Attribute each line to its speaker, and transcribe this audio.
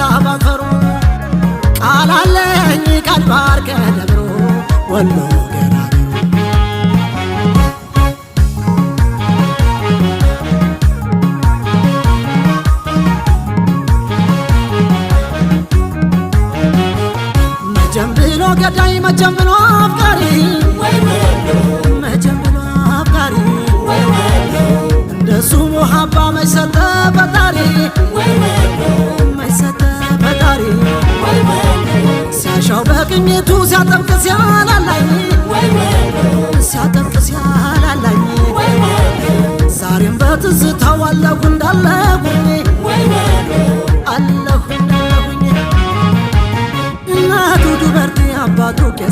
Speaker 1: አሳ ባፈሩ ቃላለኝ ካልባር ከደብሮ ወሎ ገራዶ መጀም ብሎ ገዳይ መጀም ብሎ አፍቃሪ መጀም ብሎ አፍቃሪ እንደሱ ሙሐባ መሰጠ ፈጣሪ መሰጠ ፈጣሪ ሲያሻው በቅኝቱ ሲያጠምቅ ሲያላላኝ ሲያጠምቅ ሲያላላኝ ዛሬም በትዝታው አለሁ እንዳለሁኝ አለሁ እንዳለሁኝ እናቱ ዱበርቲ አባቱ ቄስ